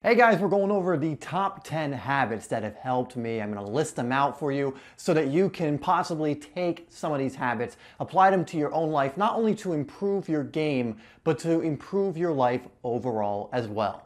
Hey guys, we're going over the top 10 habits that have helped me. I'm going to list them out for you so that you can possibly take some of these habits, apply them to your own life, not only to improve your game, but to improve your life overall as well.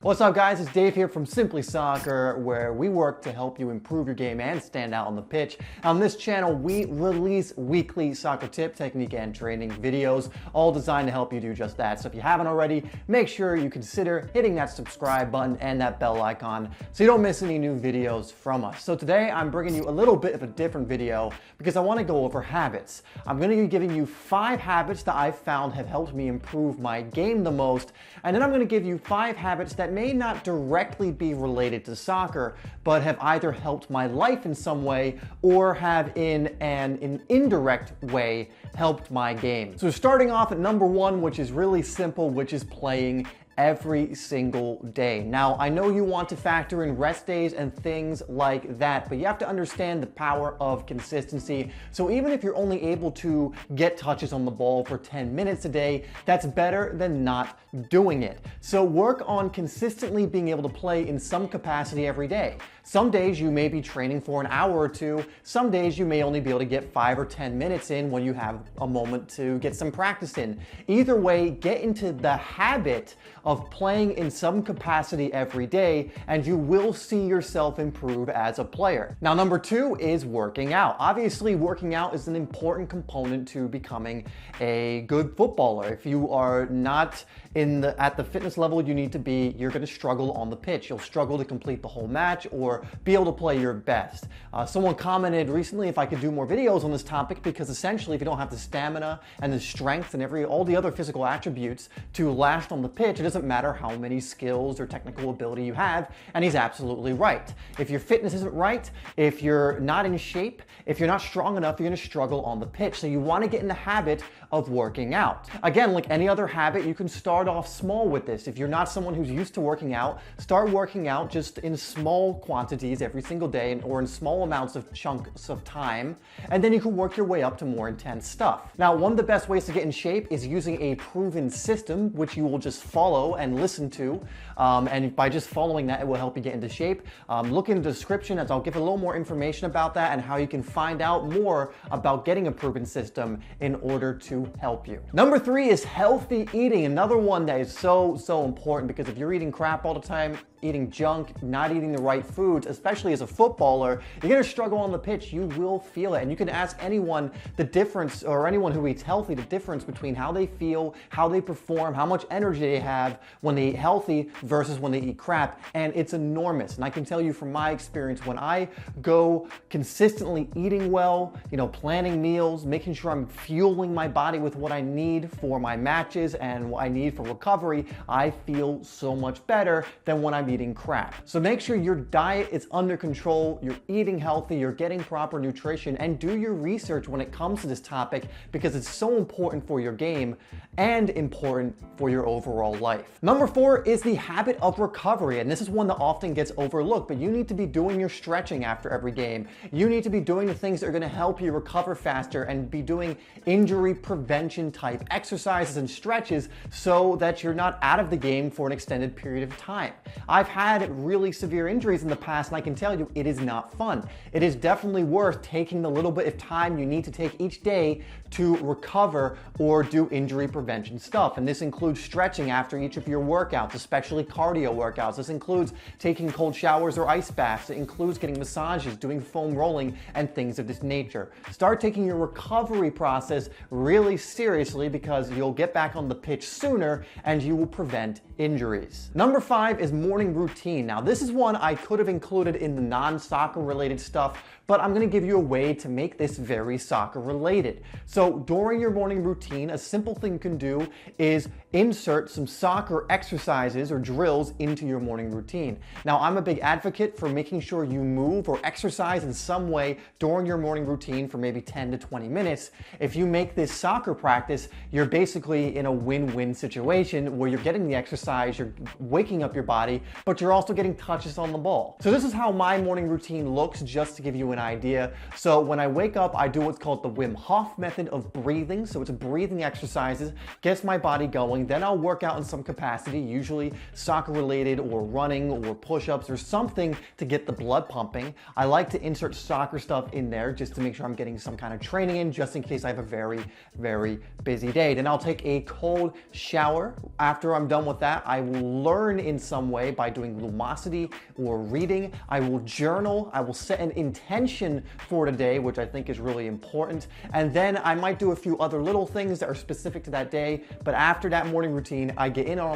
What's up guys, it's Dave here from SimplySoccer, where we work to help you improve your game and stand out on the pitch. On this channel, we release weekly soccer tip, technique, and training videos, all designed to help you do just that. So if you haven't already, make sure you consider hitting that subscribe button and that bell icon so you don't miss any new videos from us. So today, I'm bringing you a little bit of a different video because I want to go over habits. I'm going to be giving you 5 habits that I've found have helped me improve my game the most, and then I'm going to give you 5 habits that may not directly be related to soccer, but have either helped my life in some way or have in an indirect way helped my game. So starting off at number 1, which is really simple, which is playing every single day. Now, I know you want to factor in rest days and things like that, but you have to understand the power of consistency. So even if you're only able to get touches on the ball for 10 minutes a day, that's better than not doing it. So work on consistently being able to play in some capacity every day. Some days you may be training for an hour or two. Some days you may only be able to get 5 or 10 minutes in when you have a moment to get some practice in. Either way, get into the habit of playing in some capacity every day, and you will see yourself improve as a player. Now, number 2 is working out. Obviously, working out is an important component to becoming a good footballer. If you are not at the fitness level you need to be, you're going to struggle on the pitch. You'll struggle to complete the whole match or be able to play your best. Someone commented recently if I could do more videos on this topic, because essentially if you don't have the stamina and the strength and all the other physical attributes to last on the pitch, it doesn't matter how many skills or technical ability you have. And he's absolutely right. If your fitness isn't right, if you're not in shape, if you're not strong enough, you're going to struggle on the pitch. So you want to get in the habit of working out. Again, like any other habit, you can start off small with this. If you're not someone who's used to working out, start working out just in small quantities every single day or in small amounts of chunks of time, and then you can work your way up to more intense stuff. Now, one of the best ways to get in shape is using a proven system, which you will just follow and listen to, and by just following that, it will help you get into shape. Look in the description as I'll give a little more information about that and how you can find out more about getting a proven system in order to help you. Number 3 is healthy eating. Another one that is so important, because if you're eating crap all the time, eating junk, not eating the right foods, especially as a footballer, you're going to struggle on the pitch. You will feel it. And you can ask anyone the difference, or anyone who eats healthy, the difference between how they feel, how they perform, how much energy they have when they eat healthy versus when they eat crap. And it's enormous. And I can tell you from my experience, when I go consistently eating well, planning meals, making sure I'm fueling my body with what I need for my matches and what I need for recovery, I feel so much better than when I'm eating crap. So make sure your diet is under control, you're eating healthy, you're getting proper nutrition, and do your research when it comes to this topic, because it's so important for your game and important for your overall life. Number 4 is the habit of recovery, and this is one that often gets overlooked, but you need to be doing your stretching after every game. You need to be doing the things that are going to help you recover faster and be doing injury prevention type exercises and stretches so that you're not out of the game for an extended period of time. I've had really severe injuries in the past, and I can tell you it is not fun. It is definitely worth taking the little bit of time you need to take each day to recover or do injury prevention stuff. And this includes stretching after each of your workouts, especially cardio workouts. This includes taking cold showers or ice baths. It includes getting massages, doing foam rolling, and things of this nature. Start taking your recovery process really seriously, because you'll get back on the pitch sooner and you will prevent injuries. Number 5 is morning routine. Now, this is one I could have included in the non-soccer related stuff, but I'm going to give you a way to make this very soccer related. So during your morning routine, a simple thing you can do is insert some soccer exercises or drills into your morning routine. Now, I'm a big advocate for making sure you move or exercise in some way during your morning routine for maybe 10 to 20 minutes. If you make this soccer practice, you're basically in a win-win situation where you're getting the exercise, you're waking up your body, but you're also getting touches on the ball. So this is how my morning routine looks, just to give you an idea. So when I wake up, I do what's called the Wim Hof method of breathing. So it's breathing exercises, gets my body going. Then I'll work out in some capacity, usually soccer related or running or push-ups or something to get the blood pumping. I like to insert soccer stuff in there just to make sure I'm getting some kind of training in, just in case I have a very, very busy day. Then I'll take a cold shower. After I'm done with that, I will learn in some way by doing lumosity or reading. I will journal. I will set an intention for today, which I think is really important. And then I might do a few other little things that are specific to that day. But after that morning routine, I get into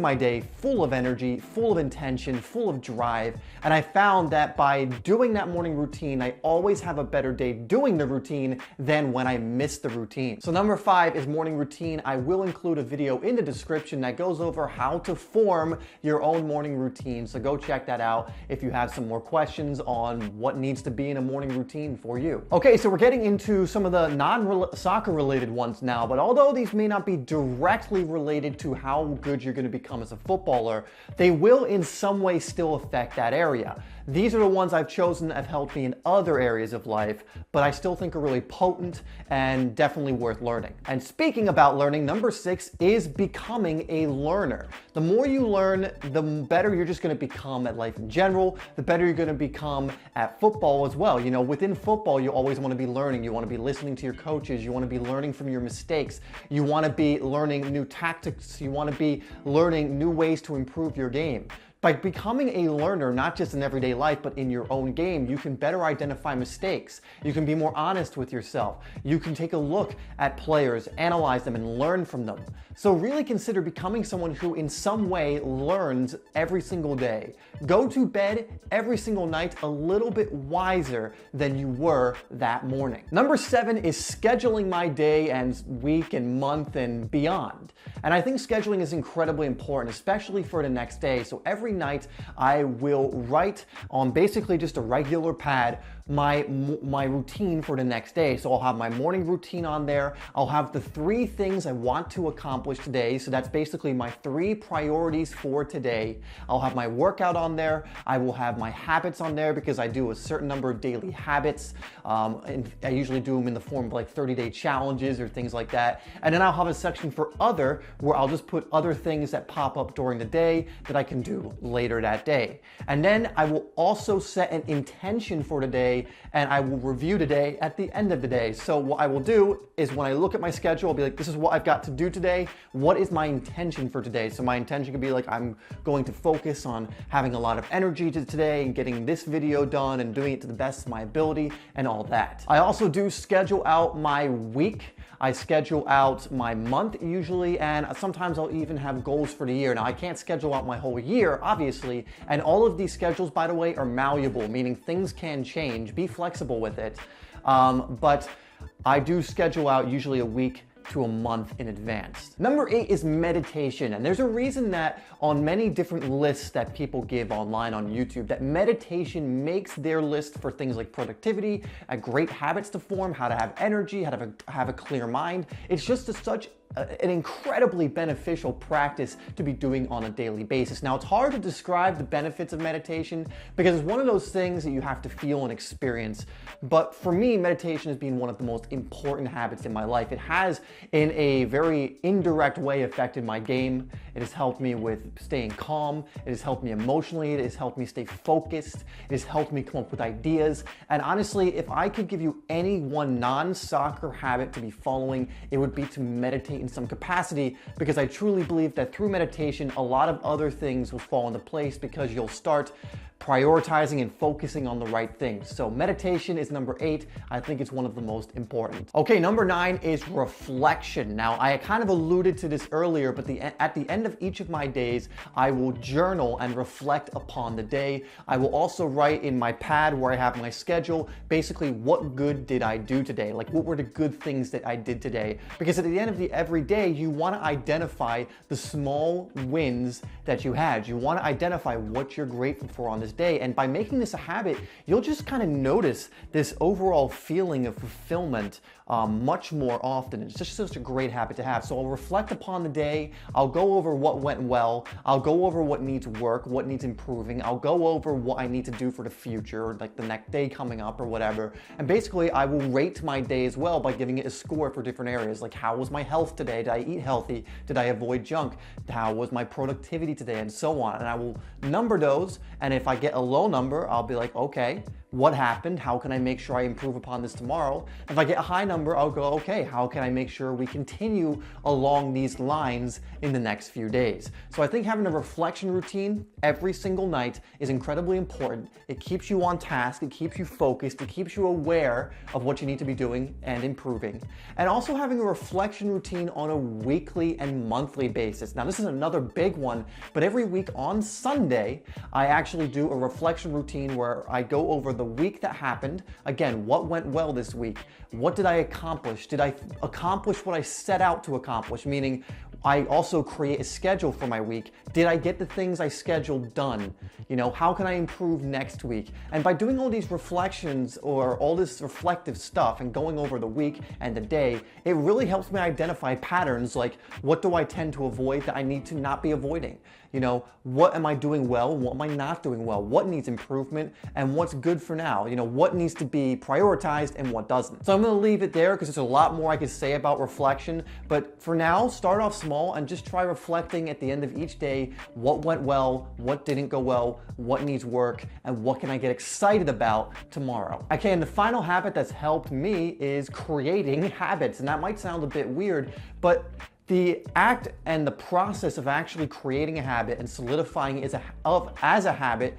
my day full of energy, full of intention, full of drive. And I found that by doing that morning routine, I always have a better day doing the routine than when I miss the routine. So number 5 is morning routine. I will include a video in the description that goes over how to form your own morning routine. So go check that out if you have some more questions on what needs to be in a morning routine for you. Okay, so we're getting into some of the non-soccer related ones now, but although these may not be directly related to how good you're going to become as a footballer, they will in some way still affect that area. These are the ones I've chosen that have helped me in other areas of life, but I still think are really potent and definitely worth learning. And speaking about learning, number 6 is becoming a learner. The more you learn, the better you're just going to become at life in general, the better you're going to become at football as well. You know, within football, you always want to be learning. You want to be listening to your coaches. You want to be learning from your mistakes. You want to be learning new tactics. You want to be learning new ways to improve your game. By becoming a learner, not just in everyday life, but in your own game, you can better identify mistakes. You can be more honest with yourself. You can take a look at players, analyze them, and learn from them. So really consider becoming someone who in some way learns every single day. Go to bed every single night a little bit wiser than you were that morning. Number 7 is scheduling my day and week and month and beyond. And I think scheduling is incredibly important, especially for the next day. So every night I will write on basically just a regular pad my routine for the next day. So I'll have my morning routine on there. I'll have the 3 things I want to accomplish today. So that's basically my 3 priorities for today. I'll have my workout on there. I will have my habits on there because I do a certain number of daily habits. And I usually do them in the form of like 30-day challenges or things like that. And then I'll have a section for other, where I'll just put other things that pop up during the day that I can do later that day. And then I will also set an intention for the day, and I will review today at the end of the day. So what I will do is when I look at my schedule, I'll be like, this is what I've got to do today. What is my intention for today? So my intention could be like, I'm going to focus on having a lot of energy today and getting this video done and doing it to the best of my ability and all that. I also do schedule out my week. I schedule out my month usually, and sometimes I'll even have goals for the year. Now I can't schedule out my whole year, obviously, and all of these schedules, by the way, are malleable, meaning things can change. Be flexible with it. But I do schedule out usually a week to a month in advance. Number 8 is meditation. And there's a reason that on many different lists that people give online on YouTube, that meditation makes their list for things like productivity, great habits to form, how to have energy, how to have a clear mind. It's just such an incredibly beneficial practice to be doing on a daily basis. Now, it's hard to describe the benefits of meditation because it's one of those things that you have to feel and experience. But for me, meditation has been one of the most important habits in my life. It has, in a very indirect way, affected my game. It has helped me with staying calm. It has helped me emotionally. It has helped me stay focused. It has helped me come up with ideas. And honestly, if I could give you any one non-soccer habit to be following, it would be to meditate in some capacity, because I truly believe that through meditation, a lot of other things will fall into place because you'll start prioritizing and focusing on the right things. So meditation is number 8. I think it's one of the most important. Okay, number 9 is reflection. Now, I kind of alluded to this earlier, but at the end of each of my days, I will journal and reflect upon the day. I will also write in my pad where I have my schedule, basically what good did I do today? Like, what were the good things that I did today? Because at the end of every day, you want to identify the small wins that you had. You want to identify what you're grateful for on this this day. And by making this a habit, you'll just kind of notice this overall feeling of fulfillment much more often. It's just such a great habit to have. So I'll reflect upon the day. I'll go over what went well. I'll go over what needs work, what needs improving. I'll go over what I need to do for the future, like the next day coming up or whatever. And basically, I will rate my day as well by giving it a score for different areas. Like, how was my health today? Did I eat healthy? Did I avoid junk? How was my productivity today? And so on. And I will number those. And if I get a low number, I'll be like, okay, what happened? How can I make sure I improve upon this tomorrow? If I get a high number, I'll go, okay, how can I make sure we continue along these lines in the next few days? So I think having a reflection routine every single night is incredibly important. It keeps you on task, it keeps you focused, it keeps you aware of what you need to be doing and improving. And also having a reflection routine on a weekly and monthly basis. Now, this is another big one, but every week on Sunday, I actually do a reflection routine where I go over the week that happened. Again, what went well this week? What did I accomplish? Did I accomplish what I set out to accomplish? Meaning, I also create a schedule for my week. Did I get the things I scheduled done? You know, how can I improve next week? And by doing all these reflections or all this reflective stuff and going over the week and the day, it really helps me identify patterns like, what do I tend to avoid that I need to not be avoiding? You know, what am I doing well? What am I not doing well? What needs improvement and what's good for now? You know, what needs to be prioritized and what doesn't? So I'm gonna leave it there because there's a lot more I could say about reflection. But for now, start off small and just try reflecting at the end of each day, what went well, what didn't go well, what needs work, and what can I get excited about tomorrow? Okay, and the final habit that's helped me is creating habits. And that might sound a bit weird, but the act and the process of actually creating a habit and solidifying it as a habit,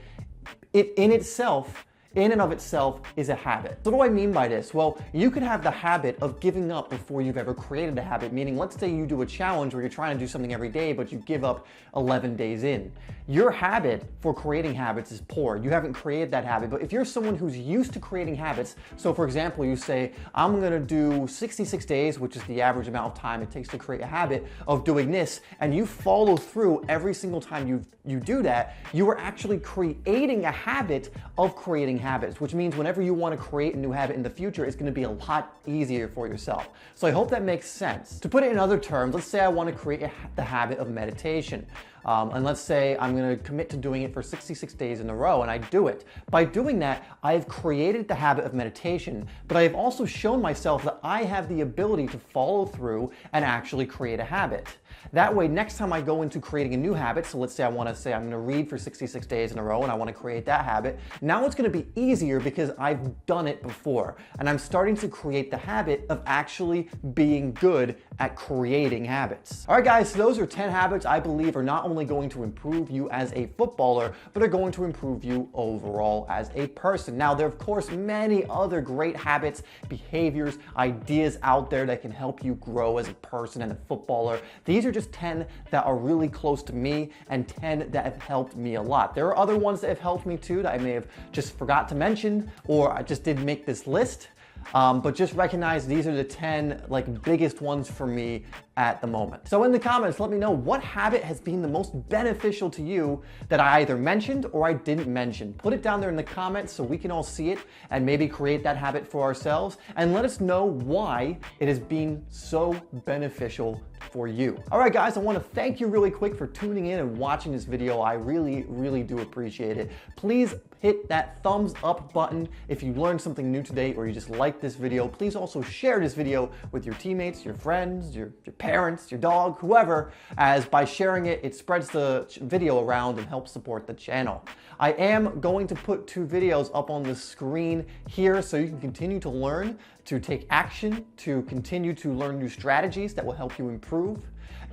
in and of itself is a habit. So what do I mean by this? Well, you could have the habit of giving up before you've ever created a habit, meaning let's say you do a challenge where you're trying to do something every day, but you give up 11 days in. Your habit for creating habits is poor. You haven't created that habit. But if you're someone who's used to creating habits, so for example, you say, I'm gonna do 66 days, which is the average amount of time it takes to create a habit of doing this, and you follow through every single time you do that, you are actually creating a habit of creating habits, which means whenever you want to create a new habit in the future, it's going to be a lot easier for yourself. So I hope that makes sense. To put it in other terms, let's say I want to create the habit of meditation. And let's say I'm going to commit to doing it for 66 days in a row, and I do it. By doing that, I've created the habit of meditation, but I have also shown myself that I have the ability to follow through and actually create a habit. That way, next time I go into creating a new habit, so let's say I'm going to read for 66 days in a row and I want to create that habit, now it's going to be easier because I've done it before. And I'm starting to create the habit of actually being good at creating habits. All right, guys, so those are 10 habits I believe are not only going to improve you as a footballer, but are going to improve you overall as a person. Now, there are, of course, many other great habits, behaviors, ideas out there that can help you grow as a person and a footballer. These are just 10 that are really close to me and 10 that have helped me a lot. There are other ones that have helped me too that I may have just forgot to mention or I just didn't make this list. But just recognize these are the 10 biggest ones for me at the moment. So in the comments, let me know what habit has been the most beneficial to you that I either mentioned or I didn't mention. Put it down there in the comments so we can all see it and maybe create that habit for ourselves, and let us know why it has been so beneficial for you. All right, guys, I want to thank you really quick for tuning in and watching this video. I really, really do appreciate it. Please hit that thumbs up button if you learned something new today or you just liked this video. Please also share this video with your teammates, your friends, your parents, your dog, whoever, as by sharing it, it spreads the video around and helps support the channel. I am going to put 2 videos up on the screen here so you can continue to learn, to take action, to continue to learn new strategies that will help you improve.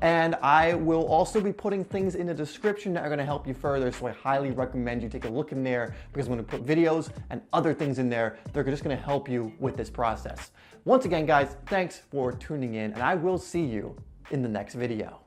And I will also be putting things in the description that are going to help you further, so I highly recommend you take a look in there because I'm going to put videos and other things in there that are just going to help you with this process. Once again, guys, thanks for tuning in, and I will see you in the next video.